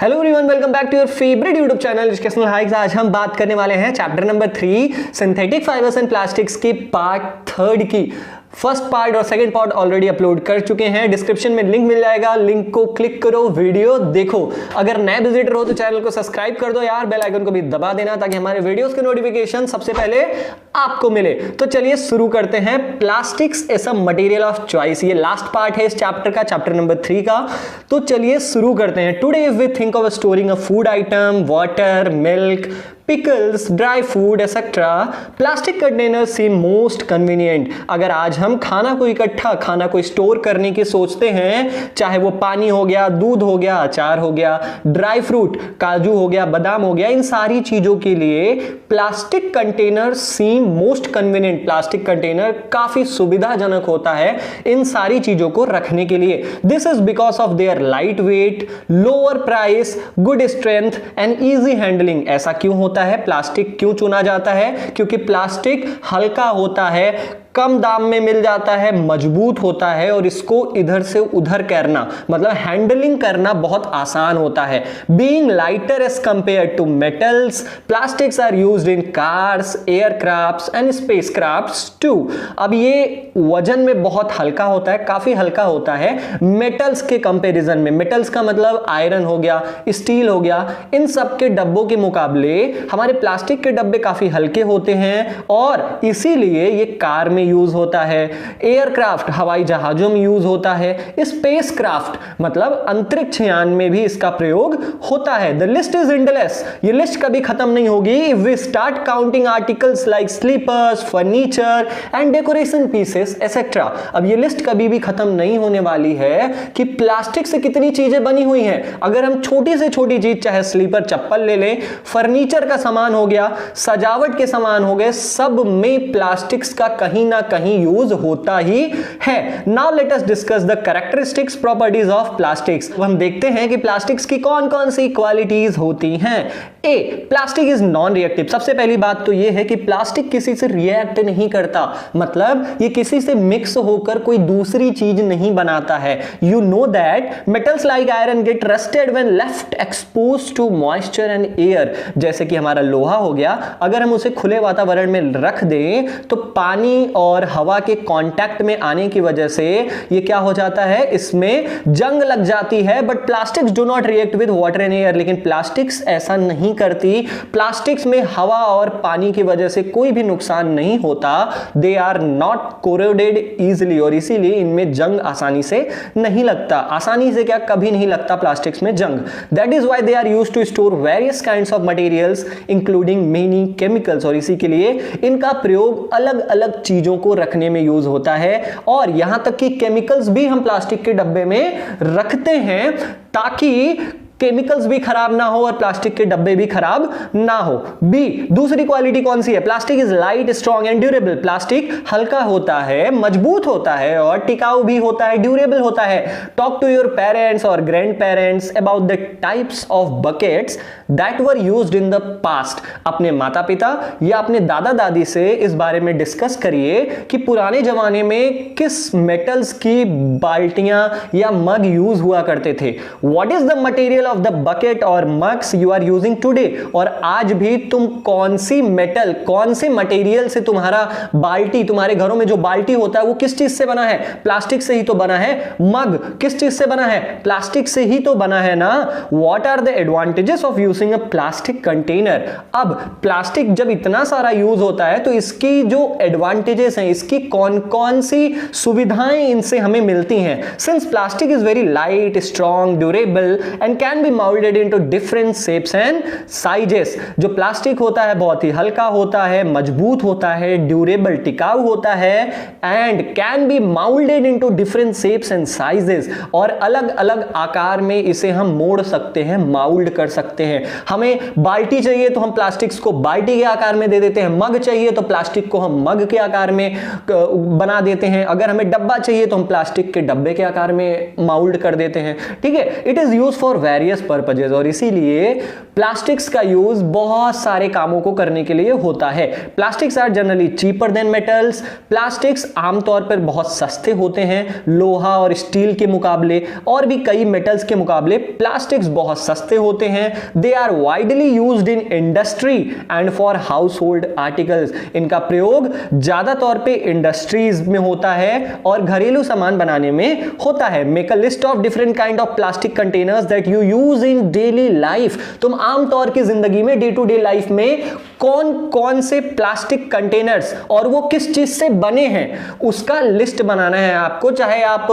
Hello everyone, welcome back to your favourite YouTube channel Educational Hikes. आज हम बात करने वाले हैं chapter number 3 synthetic fibres and plastics की पार्ट 3 की। फर्स्ट पार्ट और सेकंड पार्ट ऑलरेडी अपलोड कर चुके हैं, डिस्क्रिप्शन में लिंक मिल जाएगा, लिंक को क्लिक करो, वीडियो देखो। अगर नए विजिटर हो तो चैनल को सब्सक्राइब कर दो यार, बेल आइकन को भी दबा देना ताकि हमारे वीडियोस के नोटिफिकेशन सबसे पहले आपको मिले। तो चलिए शुरू करते हैं। Plastics as a material of choice, ये लास्ट पार्ट है इस चैप्टर का, चैप्टर नंबर 3 का। तो चलिए शुरू करते हैं। Today if we think of storing a food item, water, milk, pickles, dry food etcetera, plastic container seem most convenient. अगर आज हम खाना को स्टोर करने की सोचते हैं, चाहे वो पानी हो गया, दूध हो गया, अचार हो गया, ड्राई फ्रूट, काजू हो गया, बादाम हो गया, इन सारी चीजों के लिए plastic container seem most convenient. Plastic container काफी सुविधाजनक होता है इन सारी चीजों को रखने के लिए। This is because of their light weight, lower price, good strength and easy handling. ऐसा क्यों होता है? प्लास्टिक क्यों चुना जाता है? क्योंकि प्लास्टिक हल्का होता है, कम दाम में मिल जाता है, मजबूत होता है और इसको इधर से उधर करना मतलब हैंडलिंग करना बहुत आसान होता है। Being lighter as compare to metals, plastics are used in cars, aircrafts and spacecrafts too. अब ये वजन में बहुत हल्का होता है, काफी हल्का होता है मेटल्स के कंपैरिजन में। मेटल्स का मतलब आयरन हो गया, स्टील हो गया, इन सब के डब्बों के मुकाबले हमारे प्लास्टिक के डब्बे काफी हल्के होते हैं और इसीलिए ये कार में यूज होता है, एयरक्राफ्ट हवाई जहाजों में यूज होता है, स्पेसक्राफ्ट मतलब अंतरिक्ष यान में भी इसका प्रयोग होता है। द लिस्ट इज एंडलेस, ये लिस्ट कभी खत्म नहीं होगी। If we start counting articles like slippers, furniture and decoration pieces etcetera. अब ये लिस्ट कभी भी खत्म नहीं होने वाली है कि प्लास्टिक से कितनी चीजें बनी हुई हैं। अगर हम छोटी से छोटी चीज, चाहे स्लीपर चप्पल ले लें, फर्नीचर का सामान हो गया, सजावट के सामान हो गए, सब में प्लास्टिक्स का कहीं ना कहीं यूज होता ही है। Now let us discuss the characteristics properties of plastics. हम देखते हैं कि प्लास्टिक्स की कौन कौन सी क्वालिटीज होती हैं। ए, प्लास्टिक इज नॉन रिएक्टिव। सबसे पहली बात तो यह है कि प्लास्टिक किसी से रिएक्ट नहीं करता, मतलब ये किसी से मिक्स होकर कोई दूसरी चीज नहीं बनाता है। You know that metals like iron get rusted when left exposed to moisture and air. जैसे कि हमारा लोहा हो गया, अगर हम उसे खुले वातावरण में रख दें तो पानी और हवा के कांटेक्ट में आने की वजह से ये क्या हो जाता है, इसमें जंग लग जाती है। But plastics do not react with water and air. लेकिन प्लास्टिक्स ऐसा नहीं करती। प्लास्टिक्स में हवा और पानी की वजह से कोई भी नुकसान नहीं होता। They are not corroded easily, और इसीलिए इनमें जंग आसानी से नहीं लगता। आसानी से क्या, कभी नहीं लगता प्लास्टिक्स में जंग। That is why they are used to store various kinds of materials including many chemicals. और इसी के लिए इनका प्रयोग अलग अलग चीजों को रखने में यूज होता है। और यहां तक कि केमिकल्स भी हम प्लास्टिक के डब्बे में रखते हैं ताकि केमिकल्स भी खराब ना हो और प्लास्टिक के डब्बे भी खराब ना हो। बी, दूसरी क्वालिटी कौन सी है? Plastic is light, strong and durable. Plastic हल्का होता है, मजबूत होता है और टिकाऊ भी होता है, ड्यूरेबल होता है। टॉक टू योर पेरेंट्स और grand parents about the types of buckets that were used in the past. अपने माता पिता या अपने दादा दादी से इस बारे में डिस्कस करिए कि पुराने जमाने में किस मेटल्स की बाल्टियां या मग यूज हुआ करते थे। What is the material of the bucket और mugs you are using today. और आज भी तुम कौन सी मेटल, कौन से मटेरियल से तुम्हारा बाल्टी, तुम्हारे घरों में जो बाल्टी होता है वो किस चीज से बना है? प्लास्टिक से ही तो बना है। मग किस चीज से बना है? प्लास्टिक से ही तो बना है ना। What are the advantages of using a plastic container. अब प्लास्टिक जब इतना सारा यूज होता है तो इसकी जो एडवांटेजेस हैं, इसकी कौन कौन सी सुविधाएं इनसे हमें मिलती हैं। Since plastic is very light, strong, durable and can be molded into different shapes and sizes। जो प्लास्टिक होता है बहुत ही हल्का होता है, मजबूत होता है, ड्यूरेबल टिकाऊ होता है and can be molded into different shapes and sizes। और अलग अलग आकार में इसे हम मोड़ सकते हैं, माउल्ड कर सकते हैं। हमें बाल्टी चाहिए तो हम प्लास्टिक्स को बाल्टी के आकार में दे देते हैं, मग चाहिए तो प्लास्टिक को हम मग के आकार में बना देते हैं, अगर हमें डब्बा चाहिए तो हम प्लास्टिक के डब्बे के आकार में माउल्ड कर देते हैं। ठीक है, it is use for various various purposes, और इसीलिए प्लास्टिक्स का यूज बहुत सारे कामों को करने के लिए होता है। Plastics are generally cheaper than metals. Plastics आमतौर पर बहुत सस्ते होते हैं लोहा और स्टील के मुकाबले, और भी कई मेटल्स के मुकाबले प्लास्टिक्स बहुत सस्ते होते हैं। They are widely used in industry and for household articles. इनका प्रयोग ज्यादा तौर पे इंडस्ट्रीज में होता है और घरेलू सामान बनाने में होता है। Make a list of different kind of plastic containers that you use in daily life. तुम आमतौर की जिंदगी में, डे टू डे लाइफ में कौन कौन से प्लास्टिक कंटेनर्स और वो किस चीज से बने हैं उसका लिस्ट बनाना है आपको। चाहे आप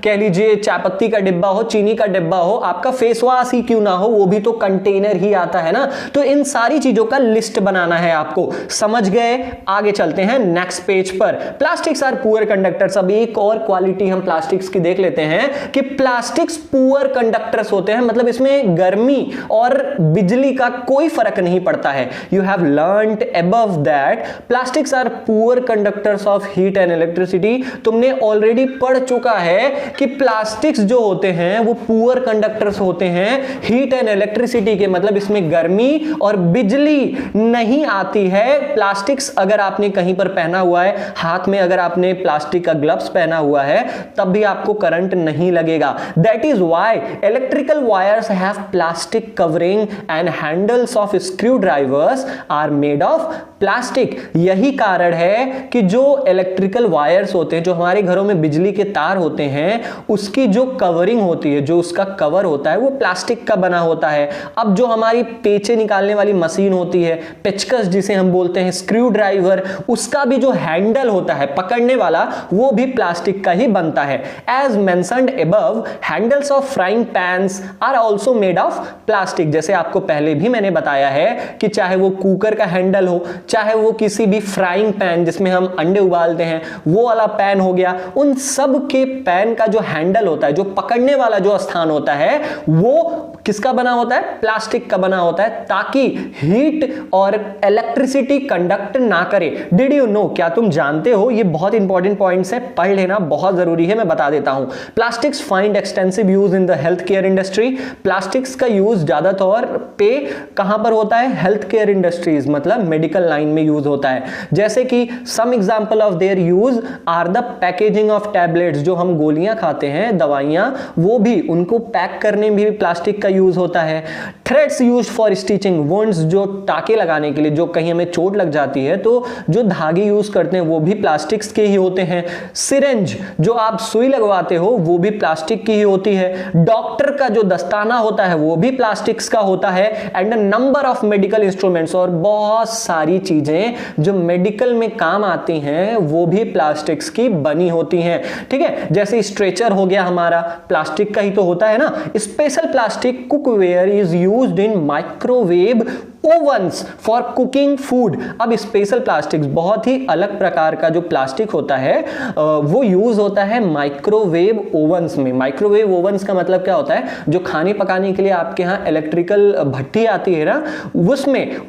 कह लीजिए चाय पत्ती का डिब्बा हो, चीनी का डिब्बा हो, आपका फेस वॉश ही क्यों ना हो, वो भी तो कंटेनर ही आता है ना। तो इन सारी चीजों का लिस्ट बनाना है आपको। समझ गए? आगे चलते हैं नेक्स्ट पेज पर। Plastics are poor conductors. अब एक और क्वालिटी हम प्लास्टिक्स की देख लेते हैं कि प्लास्टिक्स पुअर कंडक्टर्स होते हैं, मतलब इसमें गर्मी और बिजली का कोई फर्क नहीं पड़ता है। You have learned above that plastics are poor conductors of heat and electricity. तुमने ऑलरेडी पढ़ चुका है कि प्लास्टिक्स जो होते हैं वो पुअर कंडक्टर्स होते हैं हीट एंड इलेक्ट्रिसिटी के, मतलब इसमें गर्मी और बिजली नहीं आती है। प्लास्टिक्स अगर आपने कहीं पर पहना हुआ है, हाथ में अगर आपने प्लास्टिक का ग्लव्स पहना हुआ है, तब भी आपको करंट नहीं लगेगा। That is why electrical wires have plastic covering and handles of screwdrivers are made of plastic. यही कारण है कि जो इलेक्ट्रिकल वायर्स होते हैं, जो हमारे घरों में बिजली के तार होते हैं, उसकी जो कवरिंग होती है, जो उसका कवर होता है, वो प्लास्टिक का बना होता है। अब जो हमारी पेचे निकालने वाली मशीन होती है, पेचकस जिसे हम बोलते हैं, स्क्रू ड्राइवर, उसका भी जो हैंडल होता है पकड़ने वाला, वो भी प्लास्टिक का ही बनता है। As mentioned above, handles of frying pans are also made of plastic. जैसे आपको पहले भी मैंने बताया है कि चाहे वो कुकर का हैंडल हो, चाहे वो किसी भी फ्राइंग पैन जिसमें हम अंडे उबालते हैं वो वाला पैन हो गया, उन सब के पैन का जो हैंडल होता है, जो पकड़ने वाला जो स्थान होता है, वो किसका बना होता है? प्लास्टिक का बना होता है, ताकि हीट और इलेक्ट्रिसिटी कंडक्ट ना करे। Did you know? क्या तुम जानते हो? ये बहुत इंपॉर्टेंट पॉइंट्स है, पढ़ लेना, बहुत जरूरी है, मैं बता देता हूं। Plastics find extensive use in the health care industry. Plastics का यूज ज्यादा तौर पे कहां पर होता है? हेल्थ केयर इंडस्ट्रीज, मतलब मेडिकल लाइन में यूज होता है। जैसे कि some example of their use are the packaging of tablets. जो हम गोलियां खाते हैं, दवाइयां, वो भी उनको पैक करने में भी प्लास्टिक का यूज होता है। Threads used for stitching wounds, जो टाके लगाने के लिए, जो कहीं हमें चोट लग जाती है तो जो धागे यूज करते हैं वो भी प्लास्टिक्स के ही होते हैं। सिरिंज, जो आप सुई लगवाते हो, वो भी प्लास्टिक की ही होती है। डॉक्टर का जो दस्ताना होता है वो भी प्लास्टिक्स का होता है। And a number of medical instruments, और बहुत सारी चीजें जो मेडिकल में काम आती हैं वो भी प्लास्टिक्स की बनी होती हैं। ठीक है, जैसे स्ट्रेचर हो गया हमारा, प्लास्टिक का ही तो होता है ना। Special plastic cookware is used in microwave ओवन्स for cooking food. अब स्पेशल प्लास्टिक्स, बहुत ही अलग प्रकार का जो प्लास्टिक होता है वो यूज होता है माइक्रोवेव ओवन्स में। माइक्रोवेव ओवन्स का मतलब क्या होता है? जो खाने पकाने के लिए आपके यहाँ इलेक्ट्रिकल भट्टी आती है ना,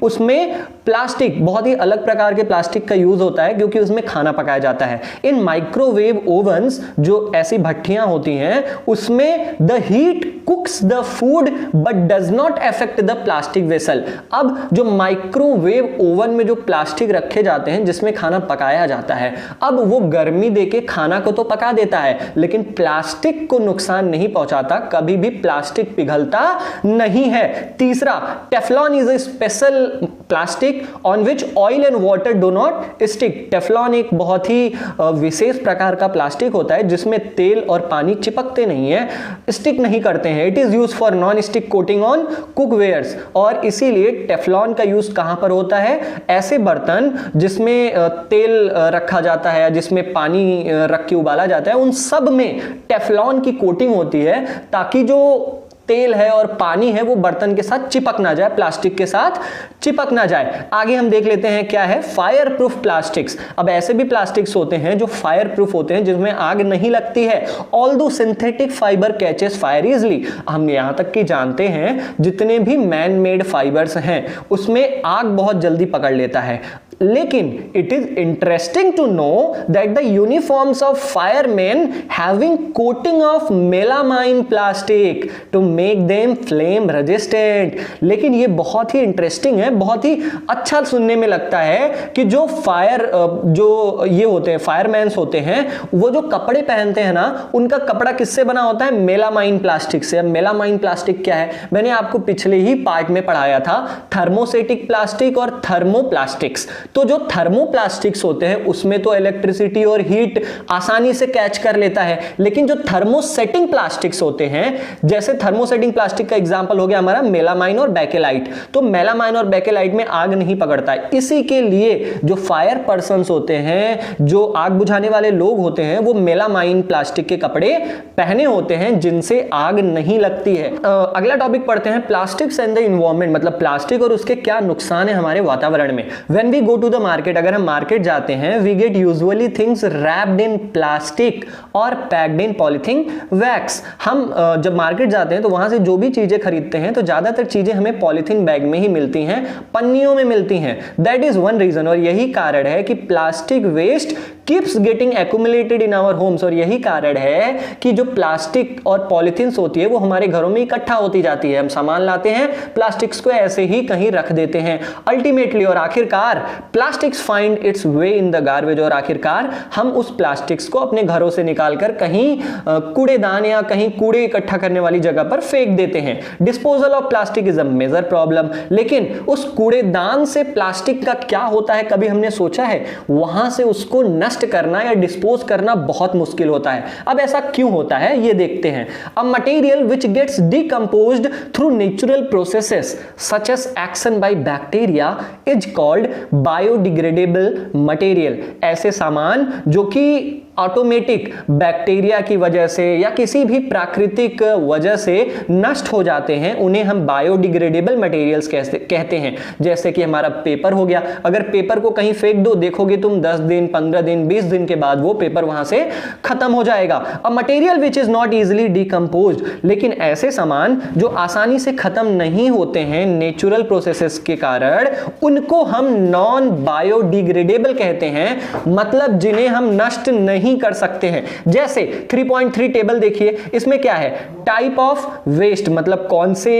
उसमें प्लास्टिक, बहुत ही अलग प्रकार के प्लास्टिक का यूज होता है, क्योंकि उसमें खाना पकाया जाता है। इन माइक्रोवेव ओवन्स, जो ऐसी भट्टियां होती हैं, उसमें the heat कुक्स the food but does not affect the plastic vessel. अब जो माइक्रोवेव ओवन में जो प्लास्टिक रखे जाते हैं जिसमें खाना पकाया जाता है, अब वो गर्मी देके खाना को तो पका देता है, लेकिन प्लास्टिक को नुकसान नहीं पहुंचाता, कभी भी प्लास्टिक पिघलता नहीं है। तीसरा, Teflon is a special plastic on which oil and water do not stick. Teflon एक बहुत ही विशेष प्रकार का प्लास्टिक होता है जिसमें तेल और पानी चिपकते नहीं है, स्टिक नहीं करते हैं। It is use for non stick coating on cookwares, और इसीलिए टेफ्लॉन का यूज कहां पर होता है? ऐसे बर्तन जिसमें तेल रखा जाता है या जिसमें पानी रख के उबाला जाता है, उन सब में टेफ्लॉन की कोटिंग होती है, ताकि जो तेल है और पानी है वो बर्तन के साथ चिपक ना जाए, प्लास्टिक के साथ चिपक ना जाए। आगे हम देख लेते हैं क्या है फायर प्रूफ प्लास्टिक्स। अब ऐसे भी प्लास्टिक्स होते हैं जो फायर प्रूफ होते हैं, जिसमें आग नहीं लगती है। Although synthetic fibre catches fire easily. हम यहां तक कि जानते हैं जितने भी मैन मेड फाइबर्स हैं उसमें आग बहुत जल्दी पकड़ लेता है, लेकिन it is interesting to know that the uniforms of fireman having coating of melamine plastic to make them flame resistant. लेकिन ये बहुत ही इंटरेस्टिंग है, बहुत ही अच्छा सुनने में लगता है कि जो जो ये होते हैं फायरमैन्स होते हैं, वो जो कपड़े पहनते हैं ना, उनका कपड़ा किससे बना होता है? मेलामाइन प्लास्टिक से। अब मेलामाइन प्लास्टिक क्या है? मैंने आपको पिछले ही पार्ट में पढ़ाया था, थर्मोसेटिक प्लास्टिक और थर्मोप्लास्टिक्स। तो जो थर्मोप्लास्टिक्स होते हैं उसमें तो इलेक्ट्रिसिटी और हीट आसानी से कैच कर लेता है, लेकिन जो थर्मोसेटिंग प्लास्टिक्स होते हैं, जैसे थर्मोसेटिंग प्लास्टिक का एग्जांपल हो गया हमारा मेलामाइन और बेकेलाइट, तो मेलामाइन और बेकेलाइट में आग नहीं पकड़ता है। इसी के लिए जो फायर पर्सन्स होते हैं, जो आग बुझाने वाले लोग होते हैं, वो मेलामाइन प्लास्टिक के कपड़े पहने होते हैं जिनसे आग नहीं लगती है। अगला टॉपिक पढ़ते हैं, प्लास्टिक्स एंड द एनवायरनमेंट, मतलब प्लास्टिक और उसके क्या नुकसान है हमारे वातावरण में। When we go to the market, अगर हम मार्केट जाते हैं, we get usually things wrapped in plastic और पैक्ड इन पॉलीथीन वैक्स। हम जब मार्केट जाते हैं तो वहां से जो भी चीजें खरीदते हैं तो ज्यादातर चीजें हमें पॉलीथीन बैग में ही मिलती हैं, पन्नियों में मिलती हैं। दैट इज वन रीजन, और यही कारण है कि plastic waste keeps getting accumulated in our homes, और यही कारण है कि जो प्लास्टिक और पॉलीथीन्स होती है वो हमारे घरों में इकट्ठा होती जाती है। हम सामान लाते हैं, प्लास्टिक्स को ऐसे ही कहीं रख देते हैं। अल्टीमेटली और आखिरकार plastics find its way in the garbage, और आखिरकार हम उस प्लास्टिक्स को अपने घरों से निकालकर कहीं कूड़ेदान या कहीं कूड़े इकट्ठा करने वाली जगह पर फेंक देते हैं। Disposal of plastic is a major problem, लेकिन उस कूड़ेदान से प्लास्टिक का क्या होता है कभी हमने सोचा है? वहां से उसको नष्ट करना या डिस्पोज करना बहुत मुश्किल होता है। अब ऐसा क्यों होता है ये देखते हैं। A material which gets decomposed through natural processes such as action by bacteria is called biodegradable material. ऐसे सामान जो कि ऑटोमेटिक बैक्टीरिया की वजह से या किसी भी प्राकृतिक वजह से नष्ट हो जाते हैं, उन्हें हम बायोडिग्रेडेबल मटेरियल्स कहते हैं। जैसे कि हमारा पेपर हो गया, अगर पेपर को कहीं फेंक दो, देखोगे तुम 10 दिन 15 दिन 20 दिन के बाद वो पेपर वहां से खत्म हो जाएगा। A material which is not easily decomposed, लेकिन ऐसे सामान जो आसानी से खत्म नहीं होते हैं नेचुरल प्रोसेसेस के कारण, उनको हम नॉन बायोडिग्रेडेबल कहते हैं, मतलब जिन्हें हम नष्ट नहीं कर सकते हैं। जैसे 3.3 टेबल देखिए, इसमें क्या है? टाइप ऑफ वेस्ट, मतलब कौन से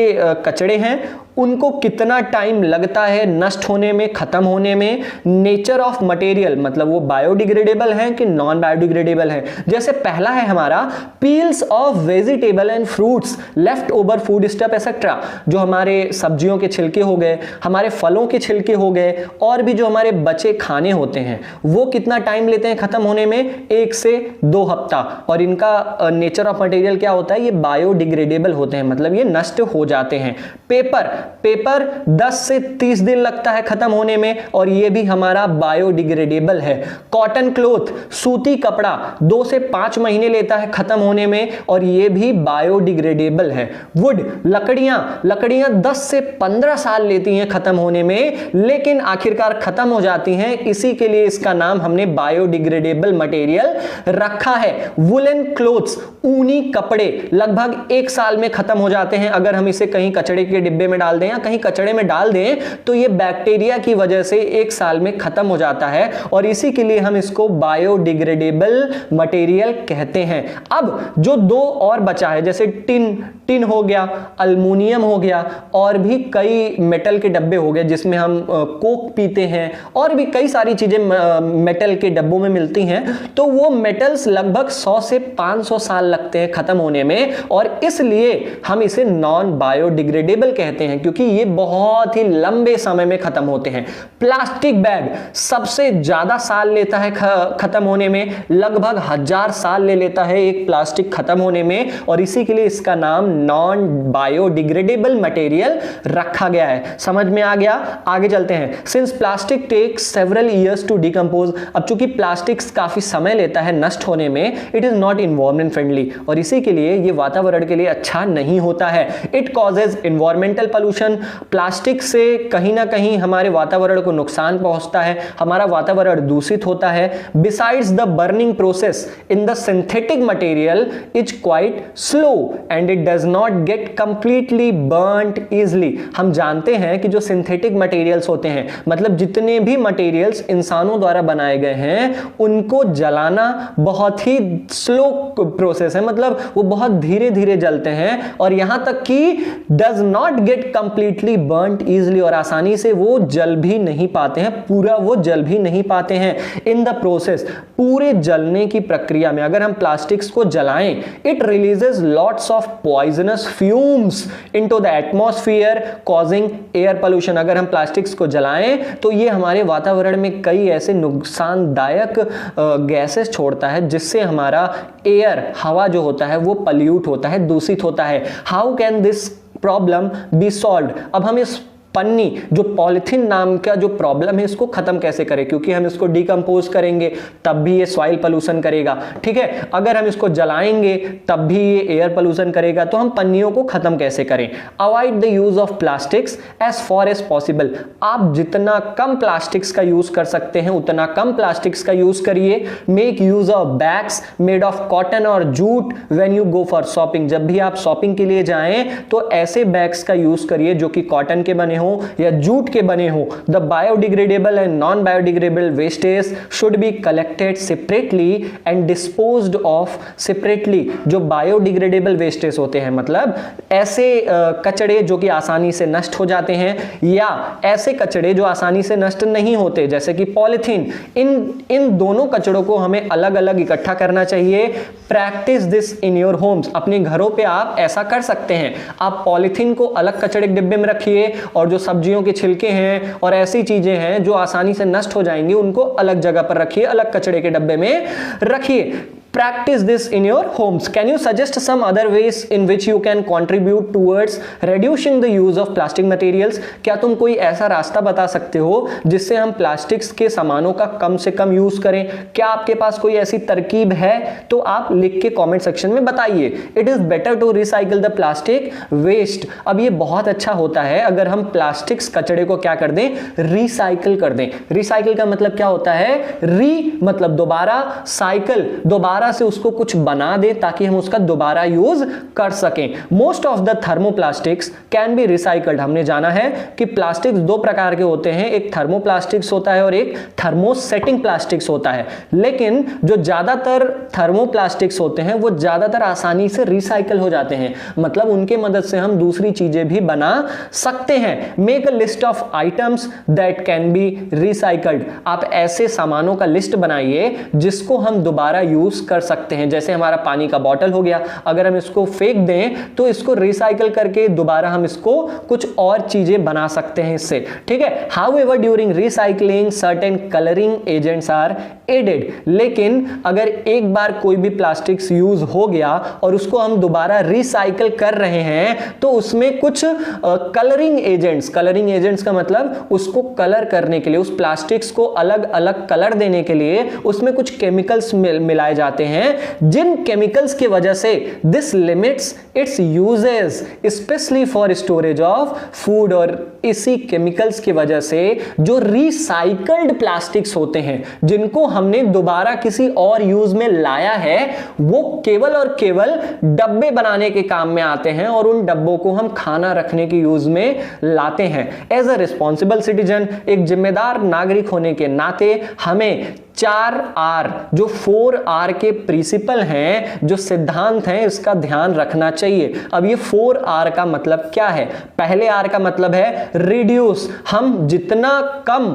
कचड़े हैं, उनको कितना टाइम लगता है नष्ट होने में, खत्म होने में। नेचर ऑफ मटेरियल, मतलब वो बायोडिग्रेडेबल है कि नॉन बायोडिग्रेडेबल है। जैसे पहला है हमारा peels of vegetable and fruits, left over food stuff etcetera, जो हमारे सब्जियों के छिलके हो गए, हमारे फलों के छिलके हो गए, और भी जो हमारे बचे खाने होते हैं, वो कितना टाइम लेते हैं खत्म होने में? 1 से 2 हफ्ता। और इनका नेचर ऑफ मटेरियल क्या होता है? ये बायोडिग्रेडेबल होते हैं, मतलब ये नष्ट हो जाते हैं। पेपर 10 से 30 दिन लगता है खत्म होने में, और ये भी हमारा बायोडिग्रेडेबल है। कॉटन क्लॉथ, सूती कपड़ा 2 से 5 महीने लेता है खत्म होने में, और ये भी बायोडिग्रेडेबल है। वुड, लकड़ियां 10 से 15 साल लेती हैं खत्म होने में, लेकिन आखिरकार खत्म हो जाती हैं। इसी के लिए इसका नाम हमने बायोडिग्रेडेबल मटेरियल रखा है। वुलन क्लोथ्स, ऊनी कपड़े लगभग 1 साल में खत्म हो जाते हैं। अगर हम इसे कहीं कचड़े के डिब्बे में डाल दें या कहीं कचड़े में डाल दें तो ये बैक्टीरिया की वजह से 1 साल में खत्म हो जाता है, और इसी के लिए हम इसको बायोडिग्रेडेबल मटेरियल कहते हैं। अब जो 2 और बचा है, जैसे टिन हो गया, अल्युमिनियम हो गया, और भी कई मेटल के डब्बे हो गए जिसमें हम कोक पीते हैं, और भी कई सारी चीजें मेटल के डब्बों में मिलती हैं। तो वो मेटल्स लगभग 100 से 500 साल लगते हैं खत्म होने में, और इसलिए हम इसे नॉन बायोडिग्रेडेबल कहते हैं, क्योंकि ये बहुत ही लंबे समय में खत्म होते हैं। प्लास्टिक बैग सबसे ज्यादा साल लेता है खत्म होने में, लगभग 1000 साल ले लेता है एक प्लास्टिक खत्म होने में, और इसी के लिए इसका नाम नॉन बायोडिग्रेडेबल मटेरियल रखा गया है। समझ में आ गया? आगे चलते हैं। Since plastic takes several years to decompose, अब चूंकि प्लास्टिक्स काफी समय लेता है नष्ट होने में, it is not environment friendly, और इसी के लिए ये वातावरण के लिए अच्छा नहीं होता है। It causes environmental pollution pollution, plastic से कहीं ना कहीं हमारे वातावरण को नुकसान पहुंचता है, हमारा वातावरण दूषित होता है। Besides the burning process in the synthetic material is quite slow and it does not gate completely burned easily. हम जानते हैं कि जो सिंथेटिक मटेरियल्स होते हैं, मतलब जितने भी मटेरियल्स इंसानों द्वारा बनाए गए हैं, उनको जलाना बहुत ही स्लो प्रोसेस है, मतलब वो बहुत धीरे धीरे जलते हैं, और यहां तक कि does not gate completely burned easily, और आसानी से वो जल भी नहीं पाते हैं, पूरा वो जल भी नहीं पाते हैं। इन द प्रोसेस, पूरे जलने की प्रक्रिया में अगर हम प्लास्टिक्स को जलाएं, it releases lots of poisonous fumes into the atmosphere causing air pollution. अगर हम प्लास्टिक्स को जलाएं तो ये हमारे वातावरण में कई ऐसे नुकसानदायक गैसेस छोड़ता है, जिससे हमारा एयर, हवा जो होता है वो पल्यूट होता है, दूषित होता है। How can this problem B solved? अब हम इस पन्नी, जो पॉलिथीन नाम का जो प्रॉब्लम है, इसको खत्म कैसे करें? क्योंकि हम इसको डिकम्पोज करेंगे तब भी ये सॉइल पोल्यूशन करेगा, ठीक है। अगर हम इसको जलाएंगे तब भी ये एयर पोल्यूशन करेगा, तो हम पन्नियों को खत्म कैसे करें? Avoid the use of plastics as far as possible. आप जितना कम प्लास्टिक्स का यूज कर सकते हैं उतना कम प्लास्टिक्स का यूज करिए। Make use of bags made of cotton और jute when you go for shopping. जब भी आप शॉपिंग के लिए जाएं तो ऐसे बैग्स का यूज करिए जो कि कॉटन के बने हो या जूट के बने हो। The biodegradable and non biodegradable wastage should be collected separately and disposed of separately. जो बायोडिग्रेडेबल वेस्टेज होते हैं, मतलब ऐसे कचड़े जो कि आसानी से नष्ट हो जाते हैं, या ऐसे कचड़े जो आसानी से नष्ट नहीं होते जैसे कि पॉलिथीन, इन दोनों कचड़ों को हमें अलग अलग इकट्ठा करना चाहिए। Practice this in your homes. अपने घरों पे आप ऐसा कर सकते हैं। आप पॉलिथीन को अलग कचड़े के डिब्बे में रखिए, और जो सब्जियों के छिलके हैं और ऐसी चीजें हैं जो आसानी से नष्ट हो जाएंगी, उनको अलग जगह पर रखिए, अलग कचड़े के डब्बे में रखिए। Practice this in your homes. Can you suggest some other ways in which you can contribute towards reducing the use of plastic materials? क्या तुम कोई ऐसा रास्ता बता सकते हो जिससे हम प्लास्टिक्स के सामानों का कम से कम यूज करें? क्या आपके पास कोई ऐसी तरकीब है? तो आप लिख के कमेंट सेक्शन में बताइए। It is better to recycle the plastic waste. अब ये बहुत अच्छा होता है अगर हम प्लास्टिक्स कचड़े को क्या कर दें, रिसाइकल कर दें। रिसाइकल का मतलब क्या होता है? री मतलब दोबारा, साइकिल दोबारा से उसको कुछ बना दे ताकि हम उसका दोबारा यूज कर सकें। Most of the thermoplastics can be recycled. हमने जाना है कि प्लास्टिक्स दो प्रकार के होते हैं, एक थर्मोप्लास्टिक्स होता है और एक थर्मोसेटिंग प्लास्टिक्स होता है। लेकिन जो ज्यादातर थर्मोप्लास्टिक्स होते हैं वो ज्यादातर आसानी से रिसाइकल हो जाते हैं, मतलब उनके मदद से हम दूसरी चीजें भी बना सकते हैं। Make a list of items that can be recycled. आप ऐसे सामानों का लिस्ट बनाइए जिसको हम दोबारा यूज कर सकते हैं। जैसे हमारा पानी का बॉटल हो गया, अगर हम इसको फेंक दें तो इसको रिसाइकल करके दोबारा हम इसको कुछ और चीजें बना सकते हैं इससे, ठीक है। However during recycling certain colouring agents are added. लेकिन अगर एक बार कोई भी प्लास्टिक्स यूज हो गया और उसको हम दोबारा रिसाइकल कर रहे हैं तो उसमें कुछ कलरिंग एजेंट्स का मतलब उसको कलर करने के लिए, उस प्लास्टिक्स को अलग अलग कलर देने के लिए उसमें कुछ केमिकल्स मिलाए जाते हैं, जिन केमिकल्स की वजह से this limits it's uses specially for storage of food. और इसी केमिकल्स की वजह से जो रिसाइकल्ड प्लास्टिक्स होते हैं जिनको हमने दोबारा किसी और यूज में लाया है, वो केवल और केवल डब्बे बनाने के काम में आते हैं और उन डब्बों को हम खाना रखने के यूज में लाते हैं। एज अ रिस्पॉन्सिबल सिटीजन, एक जिम्मेदार नागरिक होने के नाते हमें 4R जो 4R के प्रिंसिपल हैं, जो सिद्धांत हैं, इसका ध्यान रखना चाहिए। अब ये 4R का मतलब क्या है? पहले R का मतलब है रिड्यूस। हम जितना कम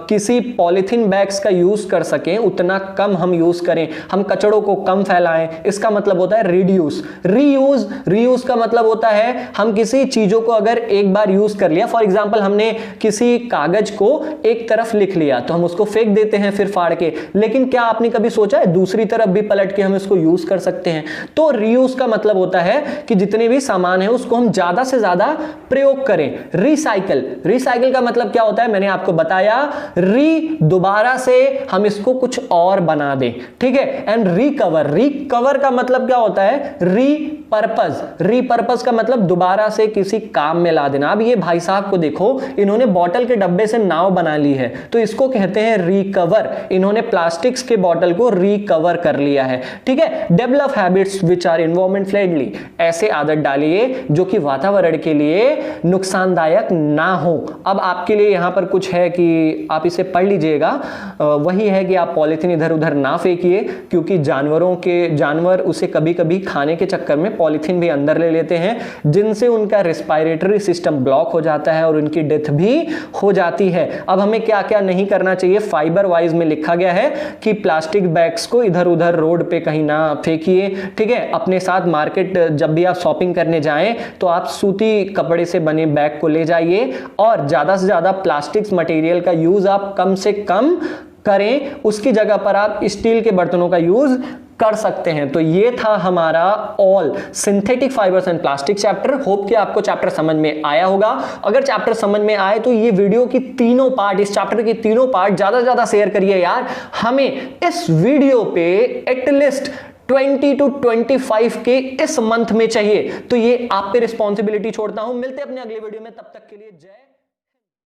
किसी पॉलिथीन बैग्स का यूज कर सकें उतना कम हम यूज करें, हम कचड़ों को कम फैलाएं, इसका मतलब होता है रिड्यूस। रीयूज का मतलब होता है हम किसी चीजों को अगर एक बार यूज कर लिया, फॉर एग्जांपल हमने किसी कागज को एक तरफ लिख लिया तो हम उसको फेंक देते हैं फिर फाड़ के, लेकिन क्या आपने कभी सोचा है दूसरी तरफ भी पलट के हम इसको यूज कर सकते हैं। तो रीयूज का मतलब होता है कि जितने भी सामान है उसको हम ज्यादा से ज्यादा प्रयोग करें। रिसाइकिल का मतलब क्या होता है, मैंने आपको बताया, दोबारा से हम इसको कुछ और बना दें, ठीक है। एंड रिकवर का मतलब क्या होता है, रीपर्पज का मतलब दोबारा से किसी काम में ला देना। अब ये भाई साहब को देखो, इन्होंने बॉटल के डब्बे से नाव बना ली है, तो इसको कहते हैं रिकवर। इन्होंने प्लास्टिक्स के बॉटल को रिकवर कर लिया है, ठीक है। Develop habits which are environment friendly, ऐसे आदत डालिए जो कि वातावरण के लिए नुकसानदायक ना हो। अब आपके लिए यहां पर कुछ है कि आप इसे पढ़ लीजिएगा, वही है कि आप पॉलिथीन इधर उधर ना फेंकिए, क्योंकि जानवर उसे कभी कभी खाने के चक्कर में पॉलिथीन भी अंदर ले लेते हैं, जिनसे उनका रेस्पिरेटरी सिस्टम ब्लॉक हो जाता है और उनकी डेथ भी हो जाती है। अब हमें क्या क्या नहीं करना चाहिए, फाइबर वाइज में लिखा गया है कि प्लास्टिक बैग्स को इधर उधर रोड पे कहीं ना फेंकिए, ठीक है। अपने साथ मार्केट जब भी आप शॉपिंग करने जाएं तो आप सूती कपड़े से बने बैग को ले जाइए, और ज्यादा से ज्यादा प्लास्टिक मटेरियल का यूज आप कम से कम करें, उसकी जगह पर आप स्टील के बर्तनों का यूज कर सकते हैं। तो ये था हमारा all synthetic fibres and plastic chapter. Hope कि आपको चैप्टर समझ में आया होगा। अगर चैप्टर समझ में आए तो ये वीडियो की तीनों पार्ट, इस चैप्टर की तीनों पार्ट ज्यादा से ज्यादा शेयर करिए यार। हमें इस वीडियो पे एटलीस्ट 20 to 25 के इस मंथ में चाहिए। तो ये आप पे रिस्पॉन्सिबिलिटी छोड़ता हूं। मिलते हैं अपने अगले वीडियो में, तब तक के लिए जय